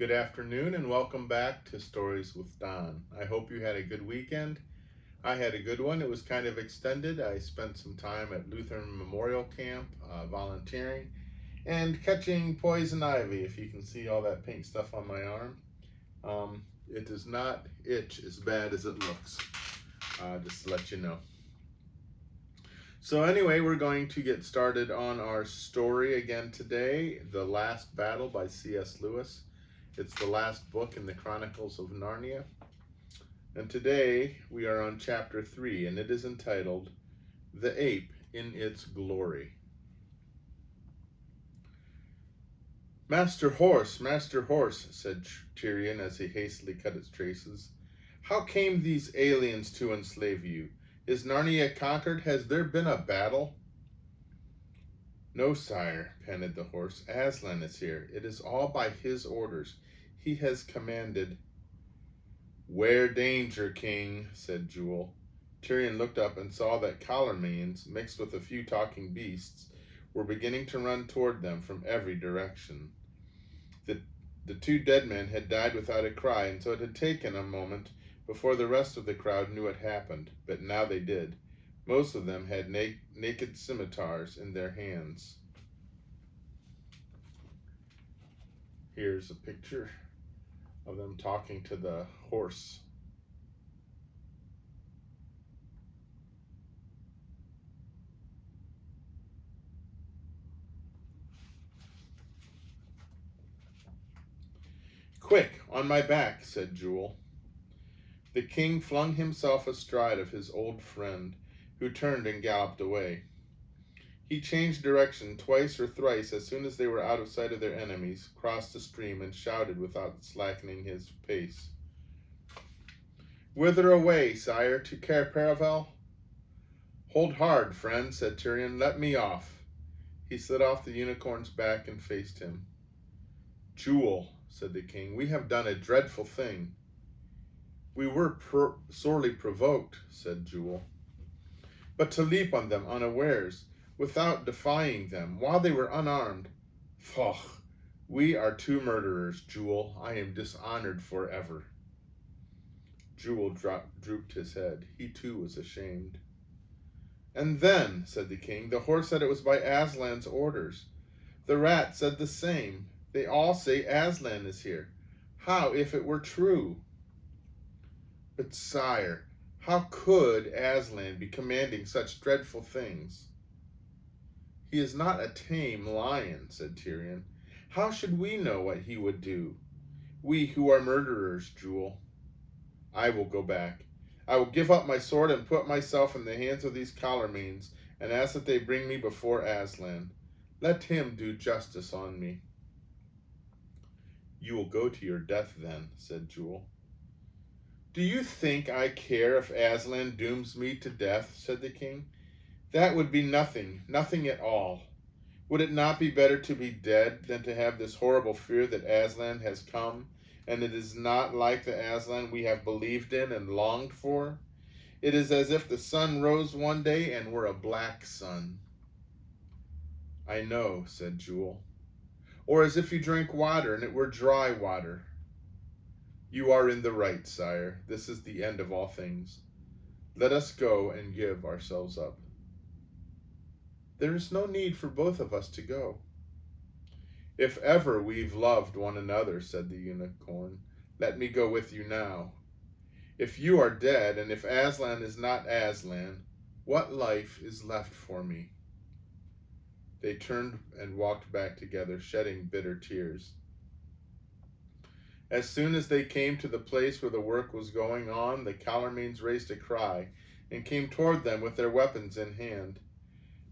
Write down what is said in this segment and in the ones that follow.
Good afternoon and welcome back to Stories with Don. I hope you had a good weekend. I had a good one. It was kind of extended. I spent some time at Lutheran Memorial Camp volunteering and catching poison ivy. If you can see all that pink stuff on my arm, it does not itch as bad as it looks, just to let you know. So, anyway, we're going to get started on our story again today, The Last Battle by C.S. Lewis. It's the last book in the Chronicles of Narnia. And today we are on chapter 3, and it is entitled The Ape in Its Glory. Master Horse, said Tyrion as he hastily cut its traces. How came these aliens to enslave you? Is Narnia conquered? Has there been a battle? No, sire, panted the horse. Aslan is here. It is all by his orders. He has commanded. "Wear danger, king," said Jewel. Tyrion looked up and saw that collarmanes, mixed with a few talking beasts, were beginning to run toward them from every direction. The two dead men had died without a cry, and so it had taken a moment before the rest of the crowd knew what happened, but now they did. Most of them had naked scimitars in their hands. Here's a picture of them talking to the horse. Quick, on my back, said Jewel. The king flung himself astride of his old friend, who turned and galloped away. He changed direction twice or thrice as soon as they were out of sight of their enemies, crossed the stream, and shouted without slackening his pace. Whither away, sire? To Cair Paravel? Hold hard, friend, said Tyrion. Let me off. He slid off the unicorn's back and faced him. Jewel, said the king, we have done a dreadful thing. We were sorely provoked, said Jewel. But to leap on them unawares, without defying them, while they were unarmed. Faugh! We are two murderers, Jewel. I am dishonored forever. Jewel drooped his head. He too was ashamed. And then, said the king, the horse said it was by Aslan's orders. The rat said the same. They all say Aslan is here. How if it were true? But sire, how could Aslan be commanding such dreadful things? He is not a tame lion, said Tyrion. How should we know what he would do? We who are murderers, Jewel. I will go back. I will give up my sword and put myself in the hands of these collarmanes, and ask that they bring me before Aslan. Let him do justice on me. You will go to your death then, said Jewel. Do you think I care if Aslan dooms me to death, said the king. That would be nothing at all. Would it not be better to be dead than to have this horrible fear that Aslan has come, and it is not like the Aslan we have believed in and longed for? It is as if the sun rose one day and were a black sun. I know, said Jewel. Or as if you drank water and it were dry water. You are in the right, sire. This is the end of all things. Let us go and give ourselves up. There is no need for both of us to go. If ever we've loved one another, said the unicorn, let me go with you now. If you are dead, and if Aslan is not Aslan, what life is left for me? They turned and walked back together, shedding bitter tears. As soon as they came to the place where the work was going on, the collarmanes raised a cry and came toward them with their weapons in hand.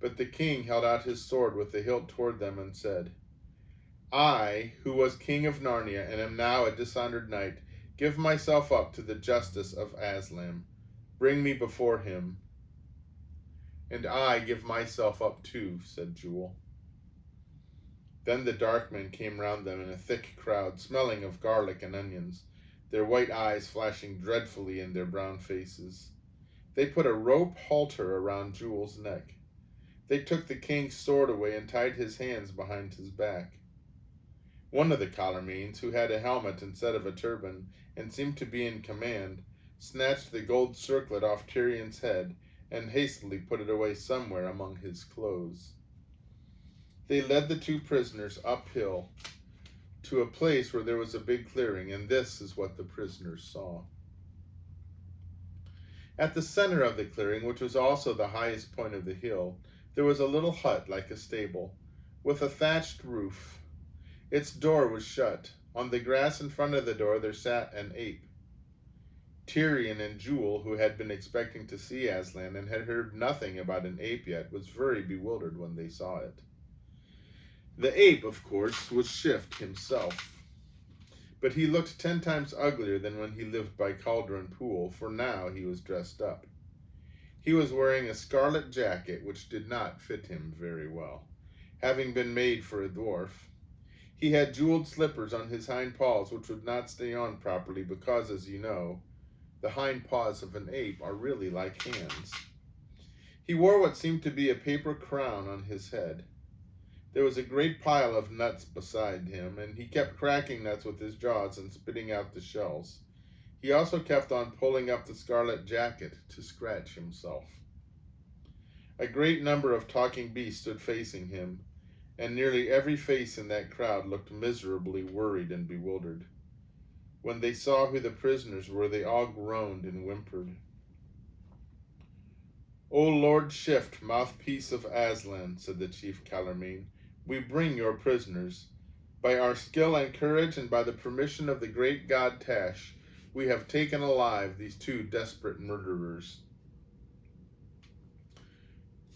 But the king held out his sword with the hilt toward them and said, I, who was king of Narnia and am now a dishonored knight, give myself up to the justice of Aslan. Bring me before him. And I give myself up too, said Jewel. Then the dark men came round them in a thick crowd, smelling of garlic and onions, their white eyes flashing dreadfully in their brown faces. They put a rope halter around Jewel's neck. They took the king's sword away and tied his hands behind his back. One of the Calormenes, who had a helmet instead of a turban and seemed to be in command, snatched the gold circlet off Tyrion's head and hastily put it away somewhere among his clothes. They led the two prisoners uphill to a place where there was a big clearing, and this is what the prisoners saw. At the center of the clearing, which was also the highest point of the hill, there was a little hut like a stable, with a thatched roof. Its door was shut. On the grass in front of the door there sat an ape. Tyrion and Jewel, who had been expecting to see Aslan and had heard nothing about an ape yet, was very bewildered when they saw it. The ape, of course, was Shift himself, but he looked 10 times uglier than when he lived by Cauldron Pool, for now he was dressed up. He was wearing a scarlet jacket which did not fit him very well, having been made for a dwarf. He had jeweled slippers on his hind paws which would not stay on properly because, as you know, the hind paws of an ape are really like hands. He wore what seemed to be a paper crown on his head. There was a great pile of nuts beside him, and he kept cracking nuts with his jaws and spitting out the shells. He also kept on pulling up the scarlet jacket to scratch himself. A great number of talking beasts stood facing him, and nearly every face in that crowd looked miserably worried and bewildered. When they saw who the prisoners were, they all groaned and whimpered. "O Lord Shift, mouthpiece of Aslan," said the chief Calormene, "we bring your prisoners. By our skill and courage, and by the permission of the great god Tash, we have taken alive these two desperate murderers."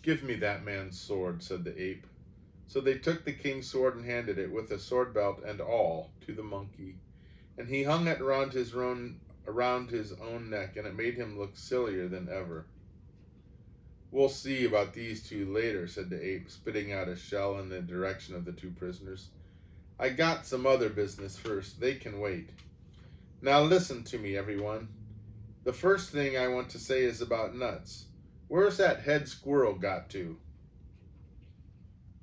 "Give me that man's sword," said the ape. So they took the king's sword and handed it, with a sword belt and all, to the monkey, and he hung it around his own neck, and it made him look sillier than ever. "We'll see about these two later," said the ape, spitting out a shell in the direction of the two prisoners. "I got some other business first. They can wait. Now listen to me, everyone. The first thing I want to say is about nuts. Where's that head squirrel got to?"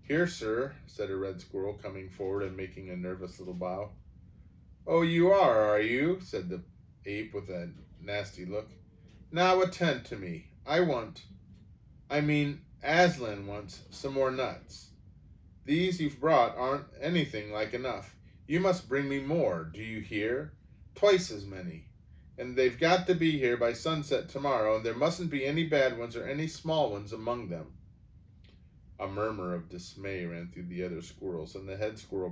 "Here, sir," said a red squirrel, coming forward and making a nervous little bow. "Oh, you are you?" said the ape with a nasty look. "Now attend to me. Aslan wants some more nuts. These you've brought aren't anything like enough. You must bring me more, do you hear? Twice as many. And they've got to be here by sunset tomorrow, and there mustn't be any bad ones or any small ones among them." A murmur of dismay ran through the other squirrels, and the head squirrel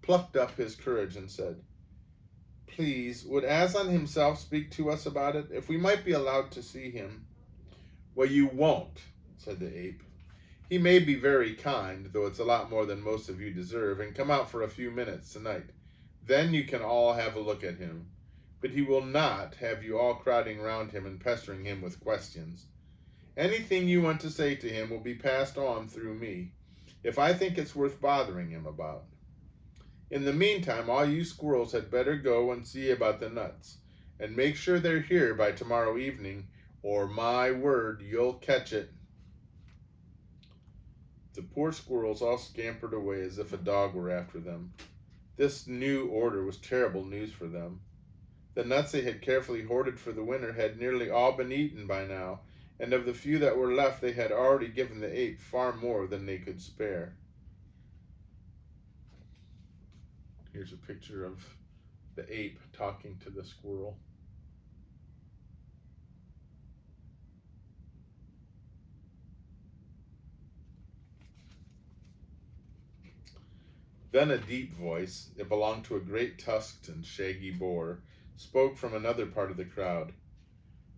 plucked up his courage and said, "Please, would Aslan himself speak to us about it, if we might be allowed to see him?" "Well, you won't," said the ape. "He may be very kind, though it's a lot more than most of you deserve, and come out for a few minutes tonight. Then you can all have a look at him. But he will not have you all crowding round him and pestering him with questions. Anything you want to say to him will be passed on through me, if I think it's worth bothering him about. In the meantime, all you squirrels had better go and see about the nuts, and make sure they're here by tomorrow evening, or my word, you'll catch it." The poor squirrels all scampered away as if a dog were after them. This new order was terrible news for them. The nuts they had carefully hoarded for the winter had nearly all been eaten by now, and of the few that were left they had already given the ape far more than they could spare. Here's a picture of the ape talking to the squirrel. Then a deep voice, it belonged to a great tusked and shaggy boar, spoke from another part of the crowd.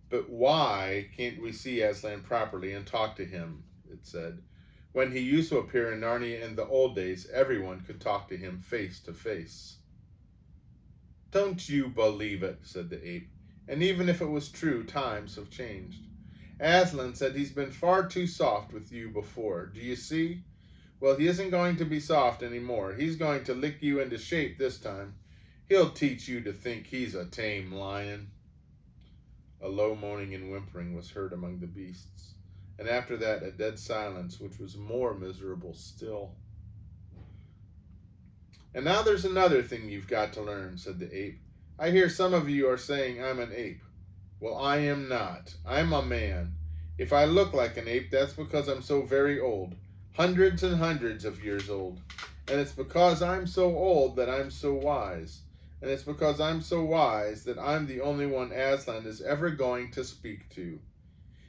"But why can't we see Aslan properly and talk to him?" it said. "When he used to appear in Narnia in the old days, everyone could talk to him face to face." "Don't you believe it," said the ape. "And even if it was true, times have changed. Aslan said he's been far too soft with you before. Do you see? Well, he isn't going to be soft anymore. He's going to lick you into shape this time. He'll teach you to think he's a tame lion." A low moaning and whimpering was heard among the beasts, and after that a dead silence which was more miserable still. And now there's another thing you've got to learn, said the ape. I hear some of you are saying I'm an ape. Well, I am not. I'm a man. If I look like an ape, that's because I'm so very old. Hundreds and hundreds of years old. And it's because I'm so old that I'm so wise. And it's because I'm so wise that I'm the only one Aslan is ever going to speak to.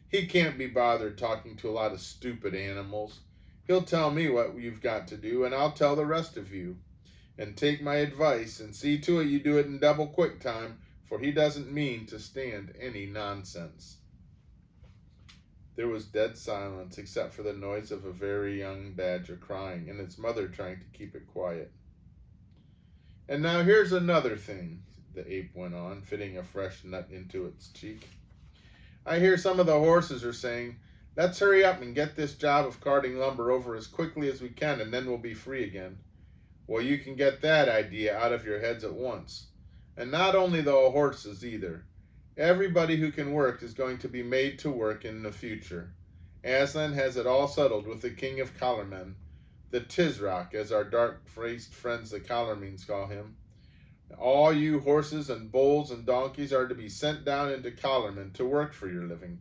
He can't be bothered talking to a lot of stupid animals. He'll tell me what you've got to do, and I'll tell the rest of you. And take my advice and see to it you do it in double quick time, for he doesn't mean to stand any nonsense. There was dead silence except for the noise of a very young badger crying and its mother trying to keep it quiet. And now here's another thing, the ape went on, fitting a fresh nut into its cheek. I hear some of the horses are saying, let's hurry up and get this job of carting lumber over as quickly as we can, and then we'll be free again. Well, you can get that idea out of your heads at once. And not only the horses either. Everybody who can work is going to be made to work in the future. Aslan has it all settled with the king of Colormen, the Tizrock, as our dark-faced friends the Colormeans call him. All you horses and bulls and donkeys are to be sent down into Colormen to work for your living,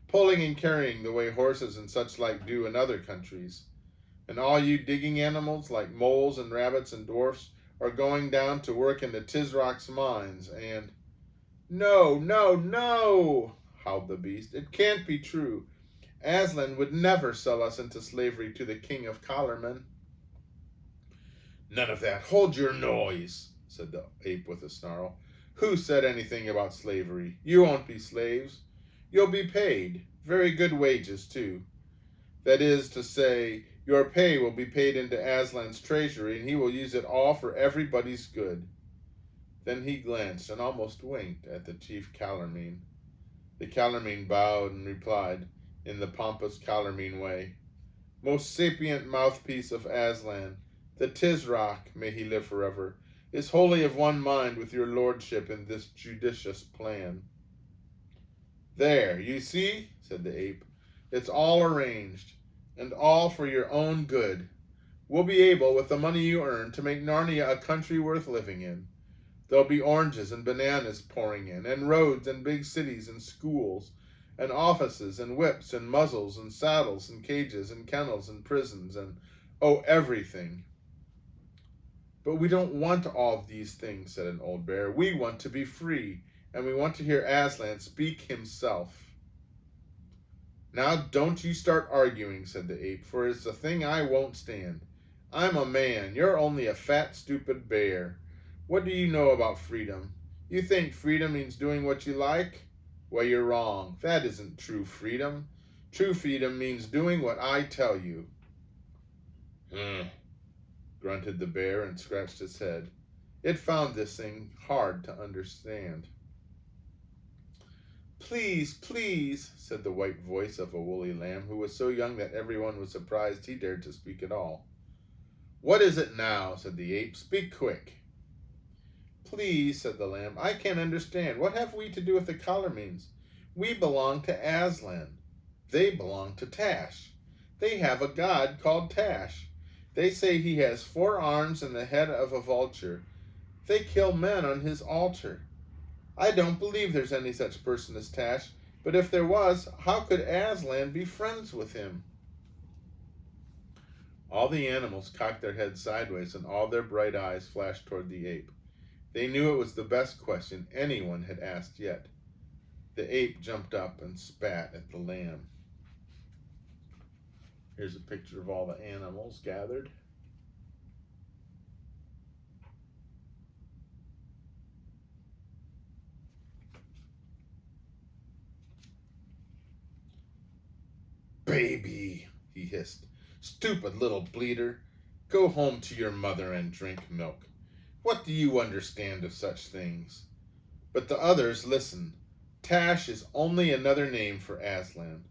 pulling and carrying the way horses and such like do in other countries. And all you digging animals like moles and rabbits and dwarfs are going down to work in the Tizrock's mines, and no, no, no, howled the beast. It can't be true. Aslan would never sell us into slavery to the king of Colormen. None of that. Hold your noise, said the ape with a snarl. Who said anything about slavery? You won't be slaves. You'll be paid. Very good wages, too. That is to say, your pay will be paid into Aslan's treasury, and he will use it all for everybody's good. Then he glanced and almost winked at the chief Calormene. The Calormene bowed and replied, in the pompous Calormene way, Most sapient mouthpiece of Aslan, the Tizrock, may he live forever, is wholly of one mind with your lordship in this judicious plan. There, you see, said the ape, it's all arranged, and all for your own good. We'll be able, with the money you earn, to make Narnia a country worth living in. There'll be oranges and bananas pouring in, and roads and big cities and schools, and offices and whips and muzzles and saddles and cages and kennels and prisons and, oh, everything. But we don't want all these things, said an old bear. We want to be free, and we want to hear Aslan speak himself. Now don't you start arguing, said the ape, for it's a thing I won't stand. I'm a man. You're only a fat, stupid bear. What do you know about freedom? You think freedom means doing what you like? Well, you're wrong. That isn't true freedom. True freedom means doing what I tell you. Grunted the bear and scratched its head. It found this thing hard to understand. Please, please, said the white voice of a woolly lamb who was so young that everyone was surprised he dared to speak at all. What is it now? Said the ape. Speak quick. Please, said the lamb, I can't understand. What have we to do with the Colormenes? We belong to Aslan. They belong to Tash. They have a god called Tash. They say he has 4 arms and the head of a vulture. They kill men on his altar. I don't believe there's any such person as Tash, but if there was, how could Aslan be friends with him? All the animals cocked their heads sideways and all their bright eyes flashed toward the ape. They knew it was the best question anyone had asked yet. The ape jumped up and spat at the lamb. Here's a picture of all the animals gathered. Baby, he hissed. Stupid little bleeder. Go home to your mother and drink milk. What do you understand of such things? But the others listened. Tash is only another name for Aslan.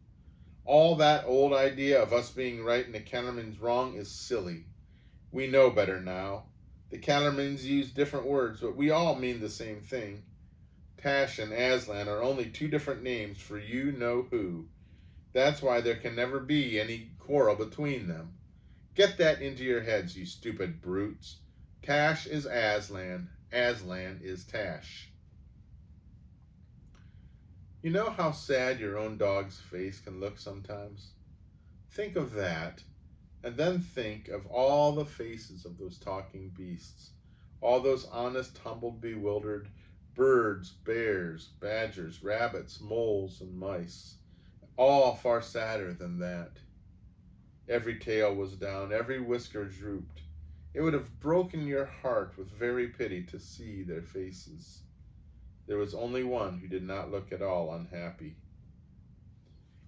All that old idea of us being right and the Calormenes wrong is silly. We know better now. The Calormenes use different words, but we all mean the same thing. Tash and Aslan are only 2 different names for you know who. That's why there can never be any quarrel between them. Get that into your heads, you stupid brutes. Tash is Aslan. Aslan is Tash. You know how sad your own dog's face can look sometimes? Think of that, and then think of all the faces of those talking beasts, all those honest, humbled, bewildered birds, bears, badgers, rabbits, moles, and mice, all far sadder than that. Every tail was down, every whisker drooped. It would have broken your heart with very pity to see their faces. There was only one who did not look at all unhappy.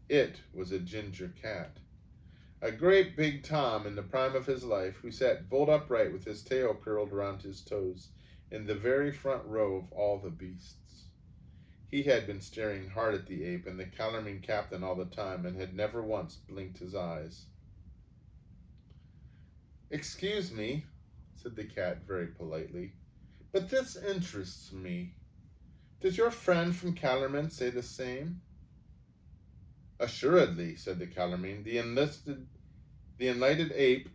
It was a ginger cat. A great big Tom in the prime of his life, who sat bolt upright with his tail curled around his toes, in the very front row of all the beasts. He had been staring hard at the ape and the Calormene captain all the time, and had never once blinked his eyes. "Excuse me," said the cat very politely, "but this interests me. Does your friend from Calormene say the same?" "Assuredly," said the Calormene. The enlightened ape,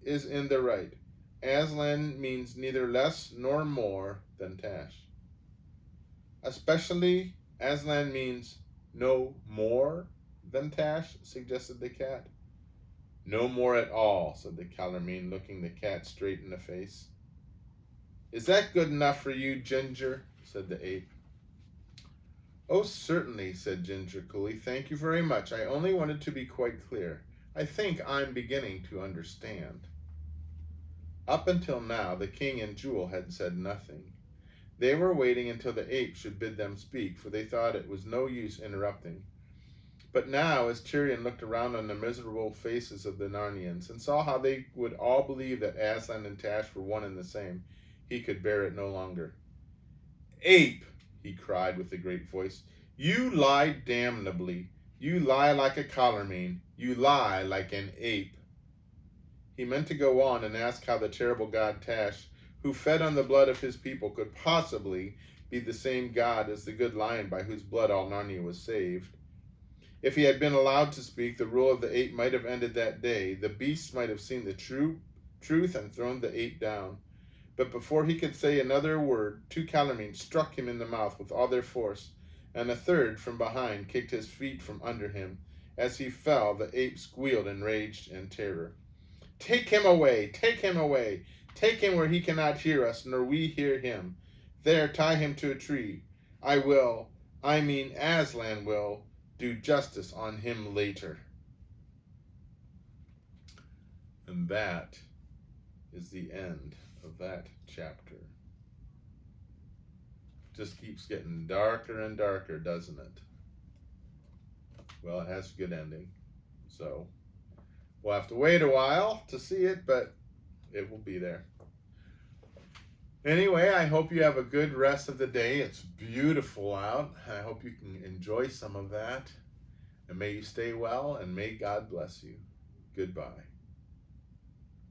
is in the right. Aslan means neither less nor more than Tash." "Especially, Aslan means no more than Tash," suggested the cat. "No more at all," said the Calormene, looking the cat straight in the face. "Is that good enough for you, Ginger?" said the ape. "Oh, certainly," said Ginger coolly. "Thank you very much. I only wanted to be quite clear. I think I'm beginning to understand." Up until now, the king and Jewel had said nothing. They were waiting until the ape should bid them speak, for they thought it was no use interrupting. But now, as Tyrion looked around on the miserable faces of the Narnians, and saw how they would all believe that Aslan and Tash were one and the same, he could bear it no longer. "Ape!" he cried with a great voice. "You lie damnably. You lie like a Calormene. You lie like an ape." He meant to go on and ask how the terrible god Tash, who fed on the blood of his people, could possibly be the same god as the good lion by whose blood all Narnia was saved. If he had been allowed to speak, the rule of the ape might have ended that day. The beasts might have seen the truth and thrown the ape down. But before he could say another word, 2 Calormene struck him in the mouth with all their force, and a third from behind kicked his feet from under him. As he fell, the ape squealed in rage and terror. "Take him away! Take him away! Take him where he cannot hear us, nor we hear him. There, tie him to a tree. Aslan will, do justice on him later." And that is the end of that chapter. Just keeps getting darker and darker, doesn't it? Well, it has a good ending. So we'll have to wait a while to see it, but it will be there. Anyway, I hope you have a good rest of the day. It's beautiful out. I hope you can enjoy some of that. And may you stay well, and may God bless you. Goodbye.